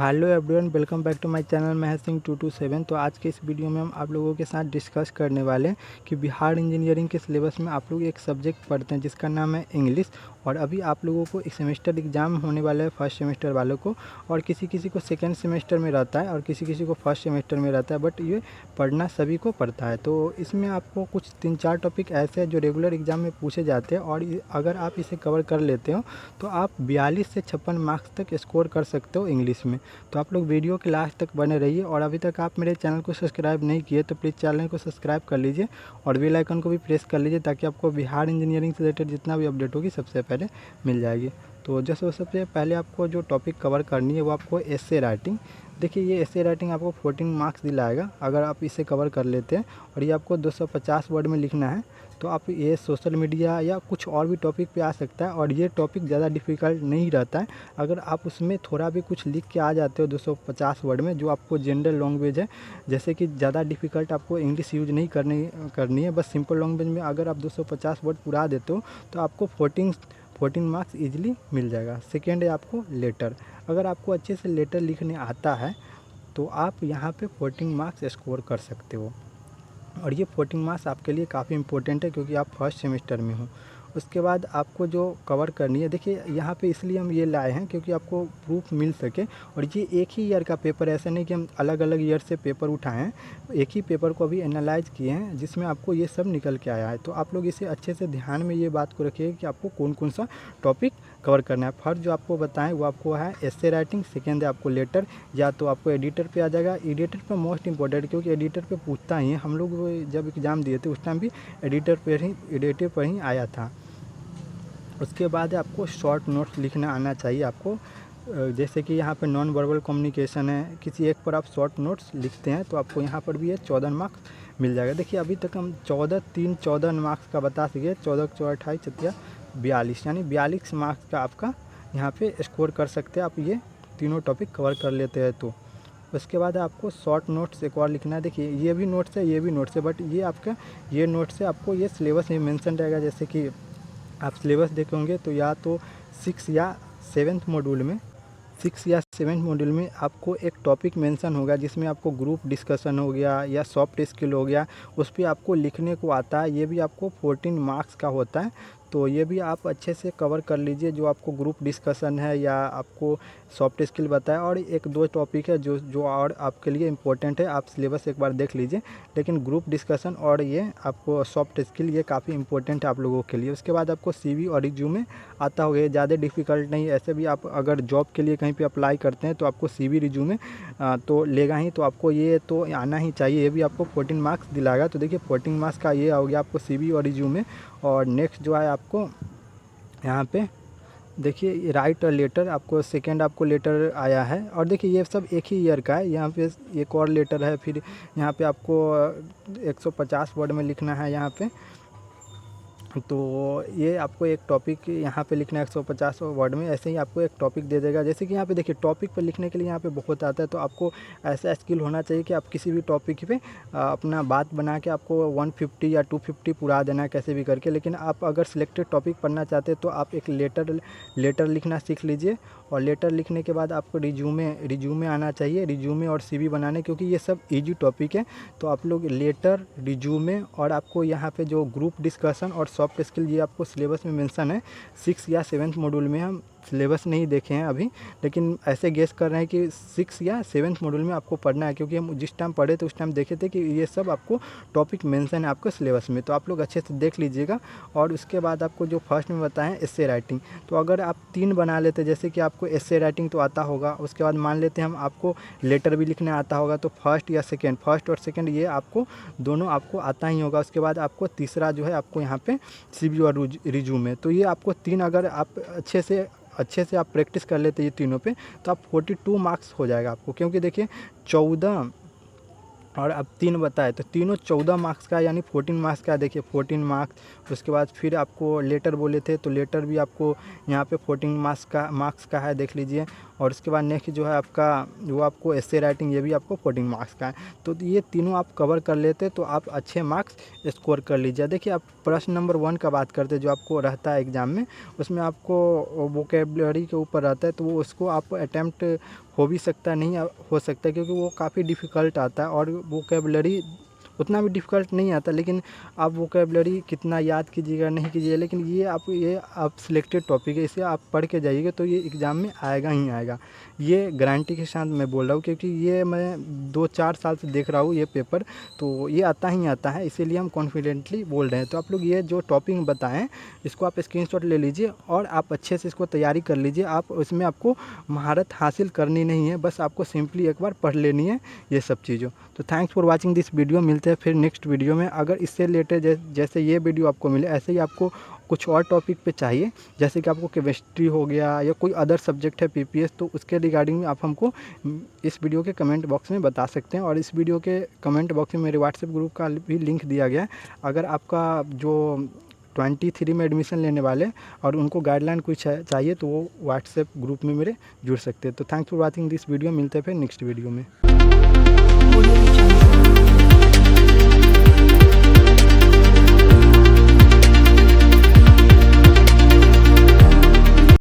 Hello everyone, welcome back to my channel Mahesh Singh 227। तो आज के इस वीडियो में हम आप लोगों के साथ डिस्कस करने वाले हैं कि बिहार इंजीनियरिंग के सिलेबस में आप लोग एक सब्जेक्ट पढ़ते हैं जिसका नाम है इंग्लिश। और अभी आप लोगों को एक सेमेस्टर एग्ज़ाम होने वाला है फर्स्ट सेमेस्टर वालों को, और किसी किसी को सेकेंड सेमेस्टर में रहता है और किसी किसी को फर्स्ट सेमेस्टर में रहता है, बट ये पढ़ना सभी को पड़ता है। तो इसमें आपको कुछ 3-4 टॉपिक ऐसे हैं जो रेगुलर एग्ज़ाम में पूछे जाते हैं, और अगर आप इसे कवर कर लेते हो तो आप 42 से 56 मार्क्स तक स्कोर कर सकते हो इंग्लिश में। तो आप लोग वीडियो के लास्ट तक बने रहिए, और अभी तक आप मेरे चैनल को सब्सक्राइब नहीं किए तो प्लीज़ चैनल को सब्सक्राइब कर लीजिए और बेल आइकन को भी प्रेस कर लीजिए, ताकि आपको बिहार इंजीनियरिंग से रिलेटेड जितना भी अपडेट होगी सबसे पहले मिल जाएगी। तो जैसे सबसे पहले आपको जो टॉपिक कवर करनी है वो आपको एसे राइटिंग। देखिए, ये एसे राइटिंग आपको 14 मार्क्स दिलाएगा अगर आप इसे कवर कर लेते हैं, और ये आपको 250 वर्ड में लिखना है। तो आप ये सोशल मीडिया या कुछ और भी टॉपिक पे आ सकता है, और ये टॉपिक ज़्यादा डिफ़िकल्ट नहीं रहता है। अगर आप उसमें थोड़ा भी कुछ लिख के आ जाते हो 250 वर्ड में, जो आपको जनरल लैंग्वेज है, जैसे कि ज़्यादा डिफ़िकल्ट आपको इंग्लिश यूज़ नहीं करनी है, बस सिंपल लैंग्वेज में अगर आप 250 वर्ड पूरा देते हो तो आपको 14 मार्क्स ईजिली मिल जाएगा। सेकेंड है आपको लेटर। अगर आपको अच्छे से लेटर लिखने आता है तो आप यहाँ पे 14 मार्क्स स्कोर कर सकते हो, और ये 14 मार्क्स आपके लिए काफ़ी इंपॉर्टेंट है क्योंकि आप फर्स्ट सेमेस्टर में हो। उसके बाद आपको जो कवर करनी है, देखिए यहाँ पे इसलिए हम ये लाए हैं क्योंकि आपको प्रूफ मिल सके, और ये एक ही ईयर का पेपर है, ऐसा नहीं कि हम अलग अलग ईयर से पेपर उठाए हैं। एक ही पेपर को अभी एनालाइज किए हैं जिसमें आपको ये सब निकल के आया है। तो आप लोग इसे अच्छे से ध्यान में ये बात को रखिए कि आपको कौन कौन सा टॉपिक कवर करना है। फर्स्ट जो आपको बताएं वो आपको है एसे राइटिंग, सेकेंड है आपको लेटर, या तो आपको एडिटर पे आ जाएगा। एडिटर पे मोस्ट इंपॉर्टेंट, क्योंकि एडिटर पे पूछता ही है। हम लोग जब एग्ज़ाम दिए थे उस टाइम भी एडिटर पर ही आया था। उसके बाद आपको शॉर्ट नोट्स लिखना आना चाहिए आपको। जैसे कि यहाँ पे नॉन वर्बल कम्युनिकेशन है, किसी एक पर आप शॉर्ट नोट्स लिखते हैं तो आपको यहाँ पर भी ये 14 मार्क्स मिल जाएगा। देखिए अभी तक हम 14 मार्क्स का बता सके, 14 14 28 छत्तीस 42, यानी 42 मार्क्स का आपका यहाँ पे स्कोर कर सकते हैं आप, ये तीनों टॉपिक कवर कर लेते हैं तो। उसके बाद आपको शॉर्ट नोट्स एक और लिखना है। देखिए ये भी नोट्स है, ये भी नोट्स है, बट ये आपका ये नोट्स है, आपको ये सिलेबस में मेंशन रहेगा। जैसे कि आप सिलेबस देखे होंगे तो या तो 6 या 7th मॉड्यूल में आपको एक टॉपिक मेंशन होगा जिसमें आपको ग्रुप डिस्कशन हो गया या सॉफ्ट स्किल हो गया, उस पर आपको लिखने को आता है। ये भी आपको 14 मार्क्स का होता है, तो ये भी आप अच्छे से कवर कर लीजिए। जो आपको ग्रुप डिस्कशन है या आपको सॉफ्ट स्किल बताया, और एक दो टॉपिक है जो और आपके लिए इम्पोर्टेंट है, आप सिलेबस एक बार देख लीजिए। लेकिन ग्रुप डिस्कशन और ये आपको सॉफ्ट स्किल ये काफ़ी इंपॉर्टेंट है आप लोगों के लिए। उसके बाद आपको सीवी और रिज्यूमे आता होगा, ये ज़्यादा डिफिकल्ट नहीं है। ऐसे भी आप अगर जॉब के लिए कहीं पे अप्लाई करते हैं तो आपको सीवी रिज्यूमे तो लेगा ही, तो आपको ये तो आना ही चाहिए। ये भी आपको 14 मार्क्स दिलाएगा। तो देखिए 14 मार्क्स का ये हो गया आपको सीवी और रिज्यूमे। और नेक्स्ट जो है आपको यहाँ पे देखिए राइट लेटर, आपको सेकेंड आपको लेटर आया है, और देखिए ये सब एक ही ईयर का है। यहाँ पे एक और लेटर है, फिर यहाँ पे आपको 150 वर्ड में लिखना है यहाँ पे। तो ये आपको एक टॉपिक यहाँ पे लिखना है 150 वर्ड में। ऐसे ही आपको एक टॉपिक दे देगा। जैसे कि यहाँ पे देखिए टॉपिक पर लिखने के लिए यहाँ पे बहुत आता है, तो आपको ऐसा स्किल होना चाहिए कि आप किसी भी टॉपिक पे अपना बात बना के आपको 150 या 250 पूरा देना है कैसे भी करके। लेकिन आप अगर सिलेक्टेड टॉपिक पढ़ना चाहते हैं तो आप एक लेटर लिखना सीख लीजिए, और लेटर लिखने के बाद आपको रिज्यूमे आना चाहिए, रिज्यूमे और सीवी बनाने, क्योंकि ये सब ईजी टॉपिक है। तो आप लोग लेटर, रिज्यूमे, और आपको यहाँ पे जो ग्रुप डिस्कशन और सॉफ्ट स्किल, ये आपको सिलेबस में मेंशन है। 6 या 7th मॉड्यूल में, हम सिलेबस नहीं देखे हैं अभी, लेकिन ऐसे गेस कर रहे हैं कि 6 या 7th मॉड्यूल में आपको पढ़ना है, क्योंकि हम जिस टाइम पढ़े थे उस टाइम देखे थे कि ये सब आपको टॉपिक मेंशन है आपके सिलेबस में। तो आप लोग अच्छे से देख लीजिएगा। और उसके बाद आपको जो फर्स्ट में बताएं एसे राइटिंग, तो अगर आप 3 बना लेते, जैसे कि आपको एसे राइटिंग तो आता होगा, उसके बाद मान लेते हैं हम आपको लेटर भी लिखने आता होगा, तो फर्स्ट और सेकेंड ये आपको दोनों आपको आता ही होगा। उसके बाद आपको तीसरा जो है आपको यहाँ पे सीवी और रिज्यूमे, तो ये आपको 3 अगर आप अच्छे से आप प्रैक्टिस कर लेते ये तीनों पे, तो आप 42 मार्क्स हो जाएगा आपको। क्योंकि देखिए 14 और अब 3 बताए तो तीनों 14 मार्क्स का, यानी 14 मार्क्स का। देखिए 14 मार्क्स। उसके बाद फिर आपको लेटर बोले थे तो लेटर भी आपको यहाँ पे 14 मार्क्स का है, देख लीजिए। और उसके बाद नेक्स्ट जो है आपका वो आपको एसे राइटिंग, ये भी आपको 14 मार्क्स का है। तो ये तीनों आप कवर कर लेते तो आप अच्छे मार्क्स स्कोर कर लीजिए। देखिए आप प्रश्न नंबर 1 का बात करते जो आपको रहता है एग्ज़ाम में, उसमें आपको वोकेबलरी के ऊपर रहता है, तो वो उसको आप अटैम्प्ट हो भी सकता है, नहीं हो सकता, क्योंकि वो काफ़ी डिफ़िकल्ट आता है और वोकैबुलरी उतना भी डिफ़िकल्ट नहीं आता। लेकिन आप वोकैबुलरी कितना याद कीजिएगा नहीं कीजिएगा, लेकिन ये आप सिलेक्टेड टॉपिक है, इसे आप पढ़ के जाइएगा तो ये एग्ज़ाम में आएगा ही आएगा। ये गारंटी के साथ मैं बोल रहा हूँ, क्योंकि ये मैं 2-4 साल से देख रहा हूँ ये पेपर, तो ये आता ही आता है, इसीलिए हम कॉन्फिडेंटली बोल रहे हैं। तो आप लोग ये जो टॉपिक बताएं इसको आप स्क्रीनशॉट ले लीजिए और आप अच्छे से इसको तैयारी कर लीजिए। आप इसमें आपको महारत हासिल करनी नहीं है, बस आपको सिंपली एक बार पढ़ लेनी है ये सब चीज़ों। तो thanks for watching this video. मिलते हैं फिर नेक्स्ट वीडियो में। अगर इससे रिलेटेड जैसे ये वीडियो आपको मिले ऐसे ही आपको कुछ और टॉपिक पे चाहिए, जैसे कि आपको केमिस्ट्री हो गया या कोई अदर सब्जेक्ट है पीपीएस, तो उसके रिगार्डिंग आप हमको इस वीडियो के कमेंट बॉक्स में बता सकते हैं। और इस वीडियो के कमेंट बॉक्स में मेरे व्हाट्सएप ग्रुप का भी लिंक दिया गया है। अगर आपका जो 23 में एडमिशन लेने वाले और उनको गाइडलाइन कुछ चाहिए तो वो व्हाट्सएप ग्रुप में मेरे जुड़ सकते हैं। तो thanks for watching this video. मिलते हैं फिर नेक्स्ट वीडियो में।